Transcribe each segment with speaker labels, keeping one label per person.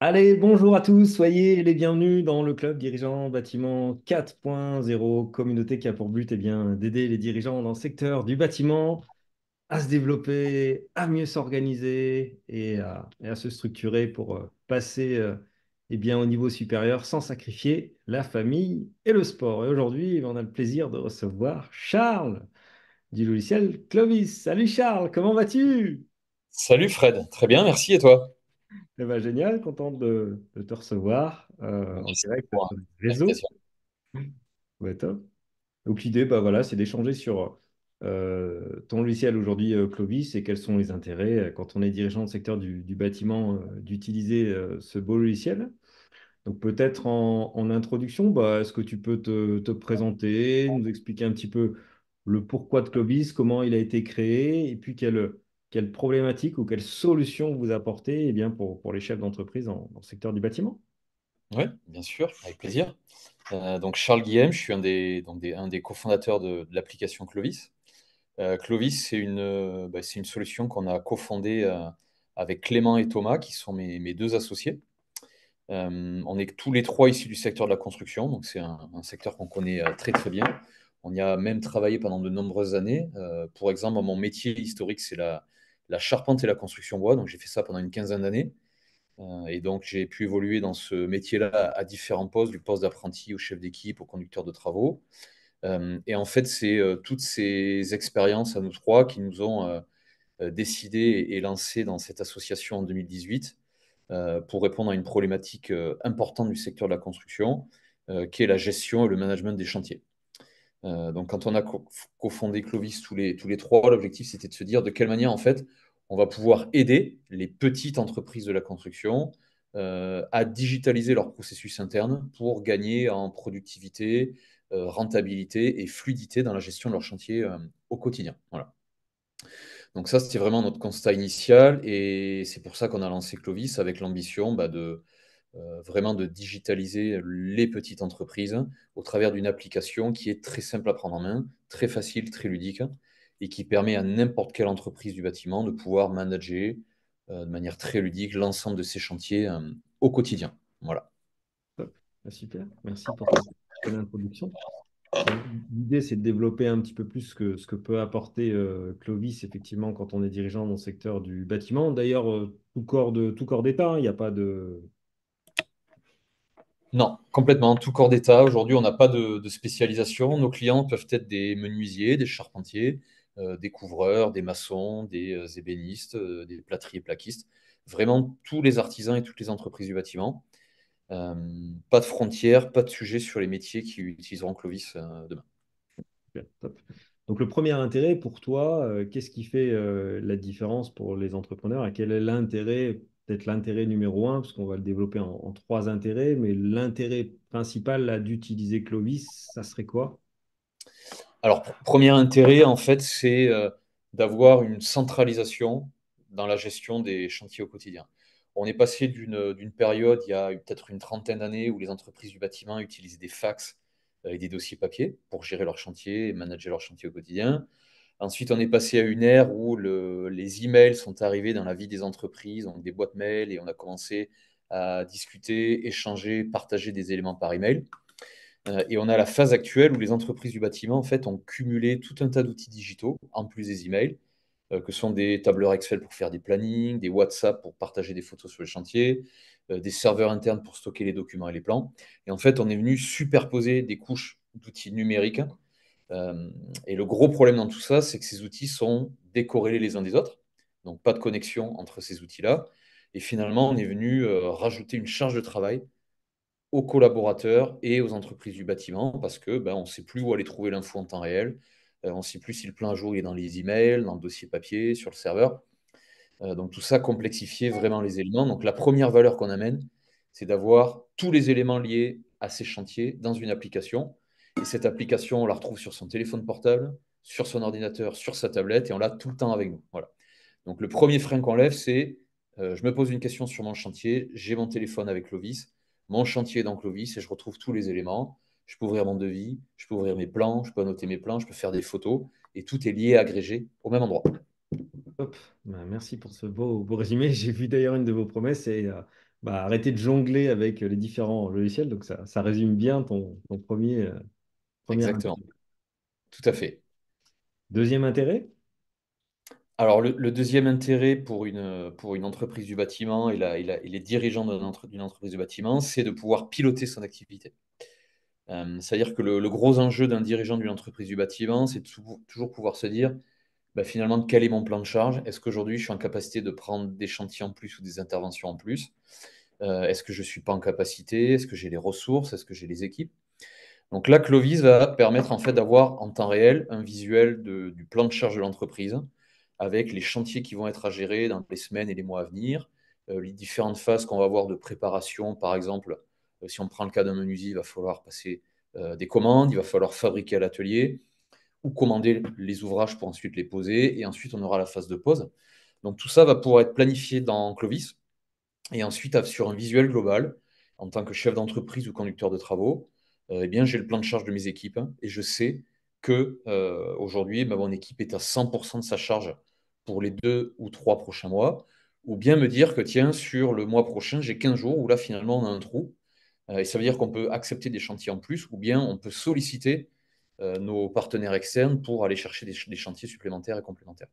Speaker 1: Allez, bonjour à tous, soyez les bienvenus dans le club dirigeant bâtiment 4.0, communauté qui a pour but d'aider les dirigeants dans le secteur du bâtiment à se développer, à mieux s'organiser et à se structurer pour passer au niveau supérieur sans sacrifier la famille et le sport. Et aujourd'hui, on a le plaisir de recevoir Charles du logiciel Clovis. Salut Charles, comment vas-tu?
Speaker 2: Salut Fred, très bien, merci et toi?
Speaker 1: Eh ben, génial, content de te recevoir en
Speaker 2: Merci
Speaker 1: direct
Speaker 2: pour
Speaker 1: sur le réseau.
Speaker 2: l'invitation.
Speaker 1: Ouais, top. Donc l'idée, bah, voilà, c'est d'échanger sur ton logiciel aujourd'hui, Clovis, et quels sont les intérêts quand on est dirigeant du secteur du bâtiment d'utiliser ce beau logiciel. Donc peut-être en introduction, bah, est-ce que tu peux te présenter, nous expliquer un petit peu le pourquoi de Clovis, comment il a été créé, et puis quelle problématique ou quelle solution vous apportez pour les chefs d'entreprise dans le secteur du bâtiment?
Speaker 2: Oui, bien sûr, avec plaisir. Donc Charles Guillem, je suis un des cofondateurs de l'application Clovis. Clovis, c'est une solution qu'on a cofondée avec Clément et Thomas, qui sont mes deux associés. On est tous les trois issus du secteur de la construction, donc c'est un secteur qu'on connaît très très bien. On y a même travaillé pendant de nombreuses années. Pour exemple, mon métier historique, c'est la charpente et la construction bois, donc j'ai fait ça pendant une quinzaine d'années. Et donc, j'ai pu évoluer dans ce métier-là à différents postes, du poste d'apprenti au chef d'équipe, au conducteur de travaux. Et en fait, c'est toutes ces expériences à nous trois qui nous ont décidé et lancé dans cette association en 2018 pour répondre à une problématique importante du secteur de la construction, qui est la gestion et le management des chantiers. Donc, quand on a cofondé Clovis tous les trois, l'objectif, c'était de se dire de quelle manière, en fait, on va pouvoir aider les petites entreprises de la construction à digitaliser leur processus interne pour gagner en productivité, rentabilité et fluidité dans la gestion de leur chantier au quotidien. Voilà. Donc ça, c'était vraiment notre constat initial et c'est pour ça qu'on a lancé Clovis avec l'ambition vraiment de digitaliser les petites entreprises au travers d'une application qui est très simple à prendre en main, très facile, très ludique et qui permet à n'importe quelle entreprise du bâtiment de pouvoir manager de manière très ludique l'ensemble de ses chantiers au quotidien. Voilà.
Speaker 1: Top. Ah, super, merci pour cette belle introduction. Donc, l'idée, c'est de développer un petit peu plus ce que peut apporter Clovis, effectivement, quand on est dirigeant dans le secteur du bâtiment. D'ailleurs, tout corps d'État, hein, il n'y a pas de...
Speaker 2: Non, complètement, tout corps d'État. Aujourd'hui, on n'a pas de spécialisation. Nos clients peuvent être des menuisiers, des charpentiers, des couvreurs, des maçons, des ébénistes, des plâtriers plaquistes. Vraiment tous les artisans et toutes les entreprises du bâtiment. Euh, Pas de frontières, pas de sujet sur les métiers qui utiliseront Clovis demain.
Speaker 1: Super, top. Donc, le premier intérêt pour toi, qu'est-ce qui fait la différence pour les entrepreneurs et quel est l'intérêt, peut-être l'intérêt numéro un, parce qu'on va le développer en trois intérêts, mais l'intérêt principal là, d'utiliser Clovis, ça serait quoi?
Speaker 2: Alors, premier intérêt, en fait, c'est d'avoir une centralisation dans la gestion des chantiers au quotidien. On est passé d'une période, il y a peut-être une trentaine d'années, où les entreprises du bâtiment utilisaient des fax et des dossiers papier pour gérer leur chantier et manager leur chantier au quotidien. Ensuite, on est passé à une ère où les emails sont arrivés dans la vie des entreprises, donc des boîtes mail, et on a commencé à discuter, échanger, partager des éléments par email. Et on a la phase actuelle où les entreprises du bâtiment en fait, ont cumulé tout un tas d'outils digitaux, en plus des emails, que sont des tableurs Excel pour faire des plannings, des WhatsApp pour partager des photos sur les chantiers, des serveurs internes pour stocker les documents et les plans. Et en fait, on est venu superposer des couches d'outils numériques. Euh, et le gros problème dans tout ça, c'est que ces outils sont décorrélés les uns des autres, donc pas de connexion entre ces outils-là. Et finalement, on est venu rajouter une charge de travail aux collaborateurs et aux entreprises du bâtiment parce que on ne sait plus où aller trouver l'info en temps réel. On ne sait plus si le plan à jour est dans les emails, dans le dossier papier, sur le serveur. Donc tout ça complexifiait vraiment les éléments. Donc la première valeur qu'on amène, c'est d'avoir tous les éléments liés à ces chantiers dans une application. Et cette application, on la retrouve sur son téléphone portable, sur son ordinateur, sur sa tablette, et on l'a tout le temps avec nous. Voilà. Donc le premier frein qu'on lève, c'est je me pose une question sur mon chantier, j'ai mon téléphone avec Clovis, mon chantier est dans Clovis et je retrouve tous les éléments. Je peux ouvrir mon devis, je peux ouvrir mes plans, je peux annoter mes plans, je peux faire des photos et tout est lié et agrégé au même endroit.
Speaker 1: Hop, bah, merci pour ce beau résumé. J'ai vu d'ailleurs une de vos promesses, c'est Bah, arrêter de jongler avec les différents logiciels. Donc, ça résume bien ton premier
Speaker 2: Exactement,
Speaker 1: intérêt.
Speaker 2: tout à fait.
Speaker 1: Deuxième intérêt?
Speaker 2: Alors, le deuxième intérêt pour une entreprise du bâtiment et les dirigeants d'une entreprise du bâtiment, c'est de pouvoir piloter son activité. C'est-à-dire que le gros enjeu d'un dirigeant d'une entreprise du bâtiment, c'est de toujours pouvoir se dire, bah, finalement, quel est mon plan de charge? Est-ce qu'aujourd'hui, je suis en capacité de prendre des chantiers en plus ou des interventions en plus? Est-ce que je ne suis pas en capacité? Est-ce que j'ai les ressources? Est-ce que j'ai les équipes? Donc là, Clovis va permettre en fait d'avoir en temps réel un visuel du plan de charge de l'entreprise avec les chantiers qui vont être à gérer dans les semaines et les mois à venir, les différentes phases qu'on va avoir de préparation. Par exemple, si on prend le cas d'un menuisier, il va falloir passer des commandes, il va falloir fabriquer à l'atelier ou commander les ouvrages pour ensuite les poser. Et ensuite, on aura la phase de pose. Donc tout ça va pouvoir être planifié dans Clovis. Et ensuite, sur un visuel global, en tant que chef d'entreprise ou conducteur de travaux, eh bien, j'ai le plan de charge de mes équipes, hein, et je sais que aujourd'hui, mon équipe est à 100% de sa charge pour les 2 ou 3 prochains mois, ou bien me dire que tiens, sur le mois prochain, j'ai 15 jours où là, finalement, on a un trou. Et ça veut dire qu'on peut accepter des chantiers en plus, ou bien on peut solliciter nos partenaires externes pour aller chercher des chantiers supplémentaires et complémentaires.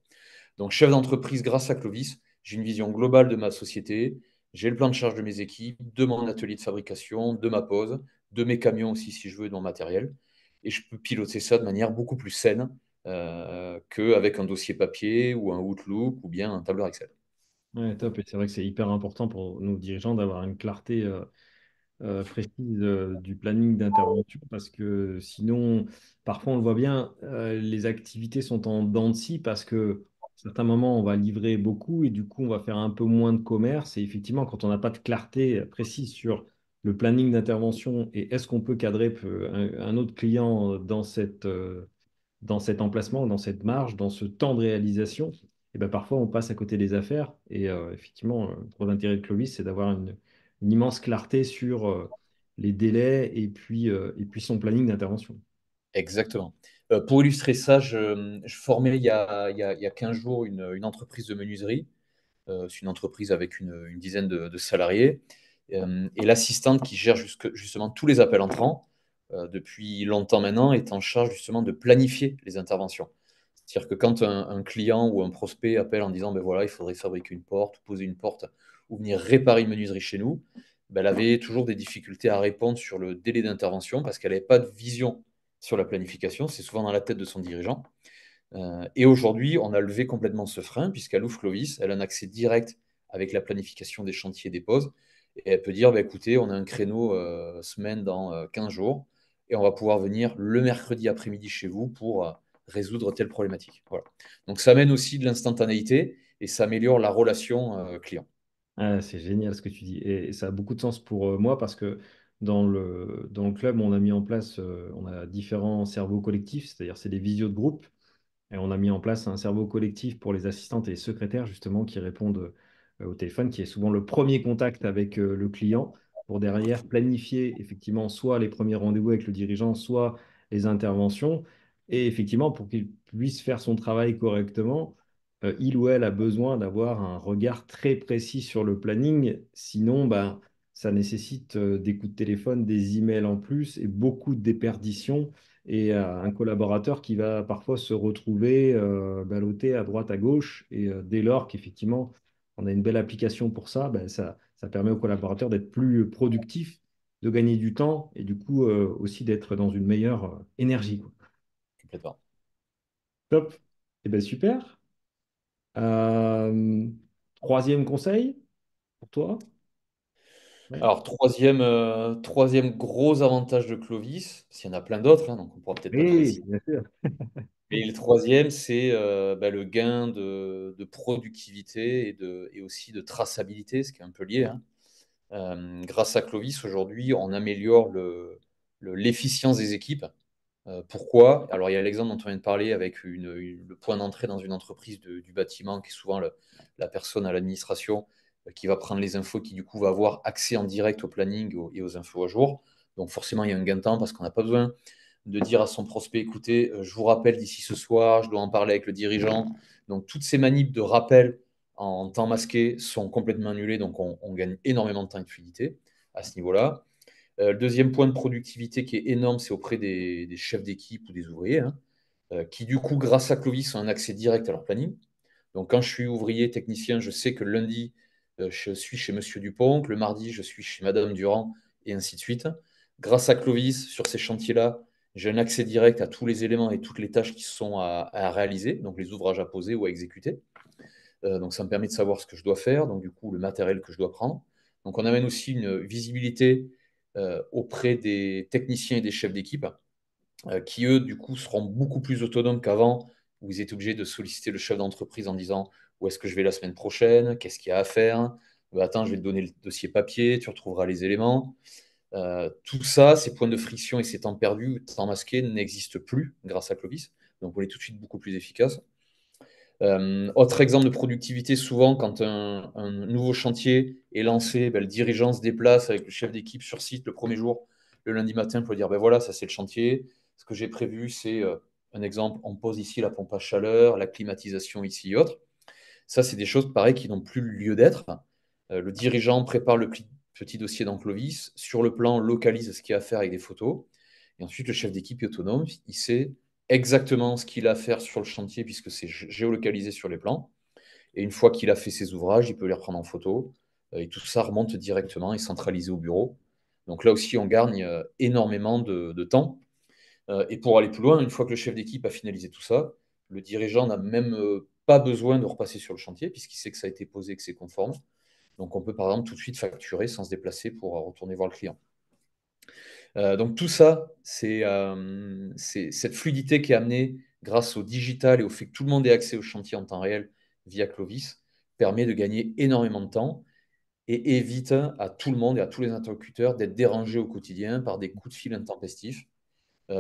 Speaker 2: Donc, chef d'entreprise grâce à Clovis, j'ai une vision globale de ma société, j'ai le plan de charge de mes équipes, de mon atelier de fabrication, de ma pose, de mes camions aussi si je veux, de mon matériel. Et je peux piloter ça de manière beaucoup plus saine qu'avec un dossier papier ou un Outlook ou bien un tableur Excel.
Speaker 1: Ouais, top. Et c'est vrai que c'est hyper important pour nos dirigeants d'avoir une clarté précise du planning d'intervention parce que sinon, parfois on le voit bien, les activités sont en dents de scie parce que à certains moments on va livrer beaucoup et du coup on va faire un peu moins de commerce. Et effectivement, quand on n'a pas de clarté précise sur le planning d'intervention et est-ce qu'on peut cadrer un autre client dans cet emplacement, dans cette marge, dans ce temps de réalisation, et ben parfois on passe à côté des affaires. Et effectivement, le gros intérêt de Clovis, c'est d'avoir une immense clarté sur les délais et puis son planning d'intervention.
Speaker 2: Exactement. Pour illustrer ça, je formais il y a 15 jours une entreprise de menuiserie. C'est une entreprise avec une dizaine de salariés. Et l'assistante qui gère justement tous les appels entrants, depuis longtemps maintenant, est en charge justement de planifier les interventions. C'est-à-dire que quand un client ou un prospect appelle en disant, ben voilà, il faudrait fabriquer une porte, poser une porte, ou venir réparer une menuiserie chez nous, ben elle avait toujours des difficultés à répondre sur le délai d'intervention parce qu'elle n'avait pas de vision sur la planification. C'est souvent dans la tête de son dirigeant. Et aujourd'hui, on a levé complètement ce frein, puisqu'elle ouvre Clovis, elle a un accès direct avec la planification des chantiers et des pauses. Et elle peut dire, bah, écoutez, on a un créneau semaine dans 15 jours, et on va pouvoir venir le mercredi après-midi chez vous pour résoudre telle problématique. Voilà. Donc ça amène aussi de l'instantanéité et ça améliore la relation client.
Speaker 1: Ah, c'est génial ce que tu dis. Et ça a beaucoup de sens pour moi parce que dans le club, on a mis en place, on a différents cerveaux collectifs, c'est-à-dire c'est des visios de groupe. Et on a mis en place un cerveau collectif pour les assistantes et secrétaires, justement, qui répondent au téléphone, qui est souvent le premier contact avec le client, pour derrière planifier effectivement soit les premiers rendez-vous avec le dirigeant, soit les interventions. Et effectivement, pour qu'il puisse faire son travail correctement, il ou elle a besoin d'avoir un regard très précis sur le planning. Sinon, ben, ça nécessite des coups de téléphone, des emails en plus et beaucoup de déperditions et un collaborateur qui va parfois se retrouver ballotté à droite, à gauche. Et dès lors qu'effectivement, on a une belle application pour ça, ben, ça permet aux collaborateurs d'être plus productifs, de gagner du temps et du coup aussi d'être dans une meilleure énergie, quoi.
Speaker 2: Complètement.
Speaker 1: Top. Et ben super. Euh, Troisième conseil pour toi? Ouais.
Speaker 2: Alors, troisième gros avantage de Clovis, s'il y en a plein d'autres, hein, donc on ne pourra peut-être pas tous les
Speaker 1: Oui,
Speaker 2: citer.
Speaker 1: bien sûr.
Speaker 2: Et le troisième, c'est le gain de productivité et aussi de traçabilité, ce qui est un peu lié, hein. Grâce à Clovis, aujourd'hui, on améliore l'efficience des équipes. Pourquoi? Alors, il y a l'exemple dont on vient de parler avec le point d'entrée dans une entreprise du bâtiment, qui est souvent la personne à l'administration qui va prendre les infos, qui du coup va avoir accès en direct au planning et aux infos à jour. Donc, forcément, il y a un gain de temps parce qu'on n'a pas besoin de dire à son prospect, écoutez, je vous rappelle d'ici ce soir, je dois en parler avec le dirigeant. Donc, toutes ces manips de rappel en temps masqué sont complètement annulés, donc on gagne énormément de temps et de fluidité à ce niveau-là. Le deuxième point de productivité qui est énorme, c'est auprès des chefs d'équipe ou des ouvriers, hein, qui du coup, grâce à Clovis, ont un accès direct à leur planning. Donc quand je suis ouvrier, technicien, je sais que le lundi, je suis chez Monsieur Dupont, que le mardi, je suis chez Madame Durand, et ainsi de suite. Grâce à Clovis, sur ces chantiers-là, j'ai un accès direct à tous les éléments et toutes les tâches qui sont à réaliser, donc les ouvrages à poser ou à exécuter. Donc ça me permet de savoir ce que je dois faire, donc du coup le matériel que je dois prendre. Donc on amène aussi une visibilité auprès des techniciens et des chefs d'équipe qui, eux, du coup, seront beaucoup plus autonomes qu'avant, où ils étaient obligés de solliciter le chef d'entreprise en disant où est-ce que je vais la semaine prochaine, qu'est-ce qu'il y a à faire. Attends, je vais te donner le dossier papier, tu retrouveras les éléments. Tout ça, ces points de friction et ces temps perdus, temps masqués, n'existent plus grâce à Clovis. Donc on est tout de suite beaucoup plus efficace. Autre exemple de productivité, souvent quand un nouveau chantier est lancé, ben, le dirigeant se déplace avec le chef d'équipe sur site le premier jour, le lundi matin, pour dire, ben voilà, ça c'est le chantier. Ce que j'ai prévu, c'est un exemple, on pose ici la pompe à chaleur, la climatisation ici et autres. Ça, c'est des choses pareilles qui n'ont plus lieu d'être. Le dirigeant prépare le petit dossier dans Clovis, sur le plan, localise ce qu'il y a à faire avec des photos. Et ensuite, le chef d'équipe est autonome, il sait exactement ce qu'il a à faire sur le chantier puisque c'est géolocalisé sur les plans. Et une fois qu'il a fait ses ouvrages, il peut les reprendre en photo. Et tout ça remonte directement et centralisé au bureau. Donc là aussi, on gagne énormément de temps. Et pour aller plus loin, une fois que le chef d'équipe a finalisé tout ça, le dirigeant n'a même pas besoin de repasser sur le chantier puisqu'il sait que ça a été posé, que c'est conforme. Donc on peut par exemple tout de suite facturer sans se déplacer pour retourner voir le client. Donc tout ça, c'est cette fluidité qui est amenée grâce au digital et au fait que tout le monde ait accès au chantier en temps réel via Clovis, permet de gagner énormément de temps et évite à tout le monde et à tous les interlocuteurs d'être dérangés au quotidien par des coups de fil intempestifs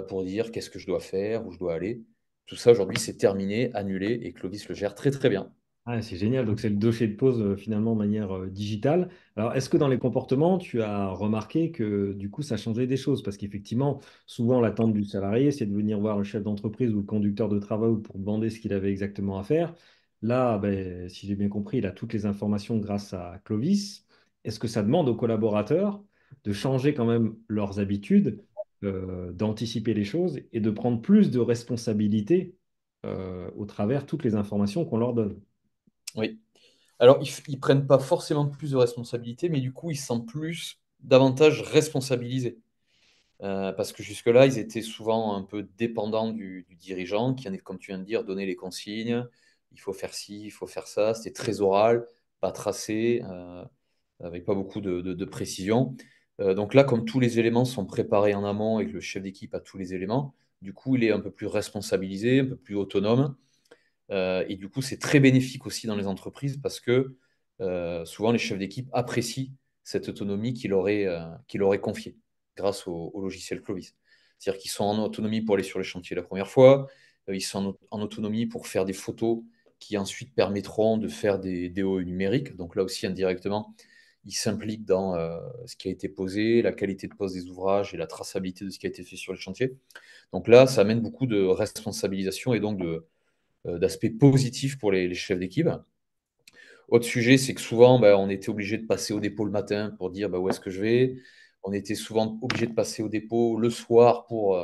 Speaker 2: pour dire qu'est-ce que je dois faire, où je dois aller. Tout ça aujourd'hui, c'est terminé, annulé et Clovis le gère très très bien.
Speaker 1: Ah, c'est génial. Donc, c'est le dossier de pause finalement de manière digitale. Alors, est-ce que dans les comportements, tu as remarqué que du coup, ça changeait des choses? Parce qu'effectivement, souvent, l'attente du salarié, c'est de venir voir le chef d'entreprise ou le conducteur de travaux pour demander ce qu'il avait exactement à faire. Là, ben, si j'ai bien compris, il a toutes les informations grâce à Clovis. Est-ce que ça demande aux collaborateurs de changer quand même leurs habitudes, d'anticiper les choses et de prendre plus de responsabilités au travers de toutes les informations qu'on leur donne?
Speaker 2: Oui. Alors, ils prennent pas forcément plus de responsabilités, mais du coup, ils se sentent plus, davantage responsabilisés. Parce que jusque-là, ils étaient souvent un peu dépendants du dirigeant qui, comme tu viens de dire, donnait les consignes. Il faut faire ci, il faut faire ça. C'était très oral, pas tracé, avec pas beaucoup de précision. Donc là, comme tous les éléments sont préparés en amont et que le chef d'équipe a tous les éléments, du coup, il est un peu plus responsabilisé, un peu plus autonome. Et du coup, c'est très bénéfique aussi dans les entreprises parce que souvent les chefs d'équipe apprécient cette autonomie qu'il aurait confiée grâce au logiciel Clovis. C'est-à-dire qu'ils sont en autonomie pour aller sur les chantiers la première fois, ils sont en autonomie pour faire des photos qui ensuite permettront de faire des DOE numériques. Donc là aussi, indirectement, ils s'impliquent dans ce qui a été posé, la qualité de pose des ouvrages et la traçabilité de ce qui a été fait sur le chantier. Donc là, ça amène beaucoup de responsabilisation et donc d'aspect positif pour les chefs d'équipe. Autre sujet, c'est que souvent, bah, on était obligé de passer au dépôt le matin pour dire bah, où est-ce que je vais. On était souvent obligé de passer au dépôt le soir pour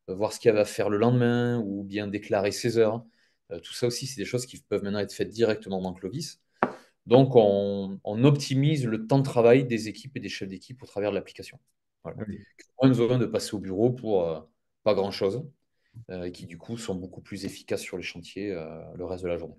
Speaker 2: voir ce qu'il y avait à faire le lendemain ou bien déclarer ses heures. Tout ça aussi, c'est des choses qui peuvent maintenant être faites directement dans Clovis. Donc, on optimise le temps de travail des équipes et des chefs d'équipe au travers de l'application. Voilà.
Speaker 1: Oui.
Speaker 2: Moins besoin de passer au bureau pour pas grand-chose et qui, du coup, sont beaucoup plus efficaces sur les chantiers le reste de la journée.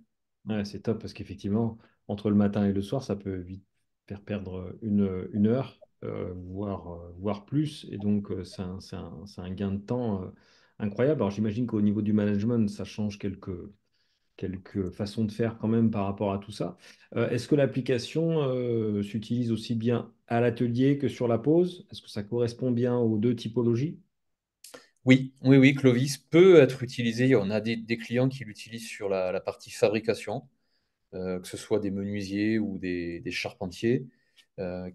Speaker 1: Ouais, c'est top parce qu'effectivement, entre le matin et le soir, ça peut vite faire perdre une heure, voire plus. Et donc, c'est un gain de temps incroyable. Alors, j'imagine qu'au niveau du management, ça change quelques façons de faire quand même par rapport à tout ça. Est-ce que l'application s'utilise aussi bien à l'atelier que sur la pause? Est-ce que ça correspond bien aux deux typologies?
Speaker 2: Oui, oui, oui, Clovis peut être utilisé. On a des clients qui l'utilisent sur la partie fabrication, que ce soit des menuisiers ou des charpentiers,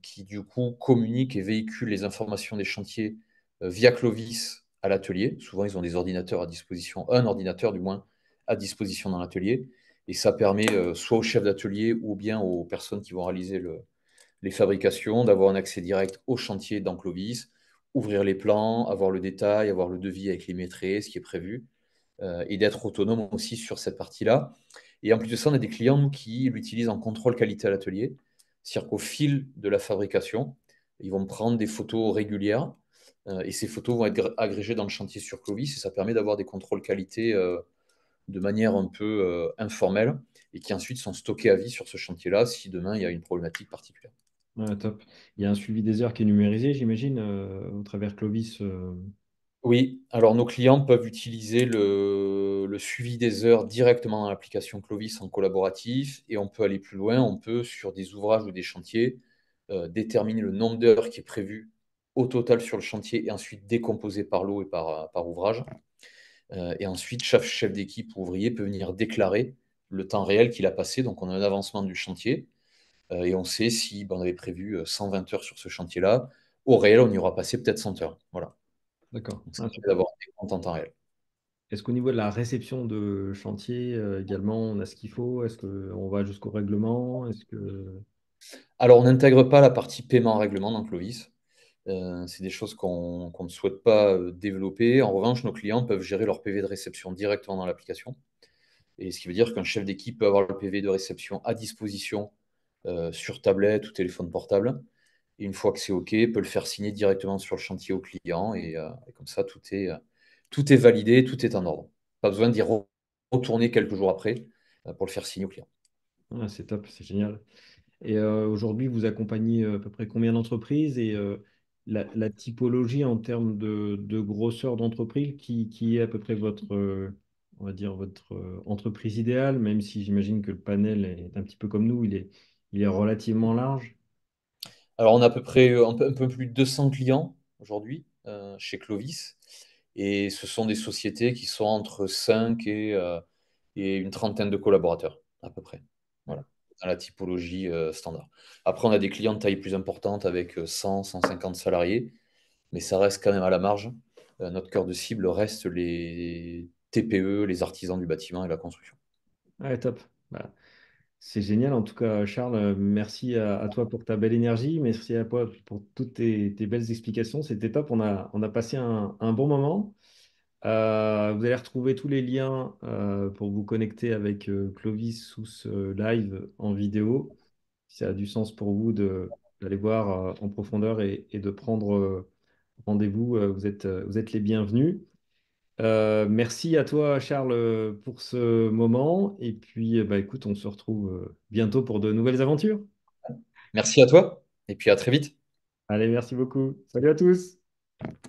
Speaker 2: qui du coup communiquent et véhiculent les informations des chantiers via Clovis à l'atelier. Souvent, ils ont des ordinateurs à disposition, un ordinateur du moins à disposition dans l'atelier. Et ça permet soit aux chefs d'atelier ou bien aux personnes qui vont réaliser les fabrications d'avoir un accès direct au chantier dans Clovis, ouvrir les plans, avoir le détail, avoir le devis avec les maîtrises, ce qui est prévu, et d'être autonome aussi sur cette partie-là. Et en plus de ça, on a des clients, nous, qui l'utilisent en contrôle qualité à l'atelier. C'est-à-dire qu'au fil de la fabrication, ils vont prendre des photos régulières et ces photos vont être agrégées dans le chantier sur Clovis et ça permet d'avoir des contrôles qualité de manière un peu informelle et qui ensuite sont stockés à vie sur ce chantier-là si demain il y a une problématique particulière.
Speaker 1: Ouais, top. Il y a un suivi des heures qui est numérisé, j'imagine, au travers Clovis.
Speaker 2: Oui, alors nos clients peuvent utiliser le suivi des heures directement dans l'application Clovis en collaboratif et on peut aller plus loin, on peut sur des ouvrages ou des chantiers déterminer le nombre d'heures qui est prévu au total sur le chantier et ensuite décomposé par lot et par ouvrage. Et ensuite, chaque chef d'équipe ou ouvrier peut venir déclarer le temps réel qu'il a passé, donc on a un avancement du chantier et on sait si ben, on avait prévu 120 heures sur ce chantier-là, au réel on y aura passé peut-être 100 heures. Voilà.
Speaker 1: D'accord.
Speaker 2: Donc ça
Speaker 1: Ah,
Speaker 2: permet
Speaker 1: super.
Speaker 2: d'avoir des comptes en temps réel.
Speaker 1: Est-ce qu'au niveau de la réception de chantier, également, on a ce qu'il faut? Est-ce qu'on va jusqu'au règlement? Est-ce que...
Speaker 2: Alors, on n'intègre pas la partie paiement en règlement dans Clovis. C'est des choses qu'on ne souhaite pas développer. En revanche, nos clients peuvent gérer leur PV de réception directement dans l'application. Et ce qui veut dire qu'un chef d'équipe peut avoir le PV de réception à disposition sur tablette ou téléphone portable. Et une fois que c'est OK, peut le faire signer directement sur le chantier au client. Et comme ça, tout est validé, tout est en ordre. Pas besoin d'y retourner quelques jours après pour le faire signer au client.
Speaker 1: Ah, c'est top, c'est génial. Et aujourd'hui, vous accompagnez à peu près combien d'entreprises et la typologie en termes de grosseur d'entreprise qui est à peu près votre, on va dire, votre entreprise idéale, même si j'imagine que le panel est un petit peu comme nous, il est relativement large.
Speaker 2: Alors, on a à peu près un peu plus de 200 clients aujourd'hui chez Clovis. Et ce sont des sociétés qui sont entre 5 et une trentaine de collaborateurs, à peu près. Voilà, dans la typologie standard. Après, on a des clients de taille plus importante avec 100, 150 salariés, mais ça reste quand même à la marge. Notre cœur de cible reste les TPE, les artisans du bâtiment et la construction.
Speaker 1: Ouais, top. Bah, c'est génial. En tout cas, Charles, merci à toi pour ta belle énergie. Merci à toi pour toutes tes belles explications. C'était top. On a passé un bon moment. Vous allez retrouver tous les liens pour vous connecter avec Clovis sous ce live en vidéo. Si ça a du sens pour vous d'aller voir en profondeur et de prendre rendez-vous, vous êtes les bienvenus. Merci à toi, Charles, pour ce moment. Et puis, bah, écoute, on se retrouve bientôt pour de nouvelles aventures.
Speaker 2: Merci à toi et puis à très vite.
Speaker 1: Allez, merci beaucoup. Salut à tous.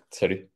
Speaker 2: Salut.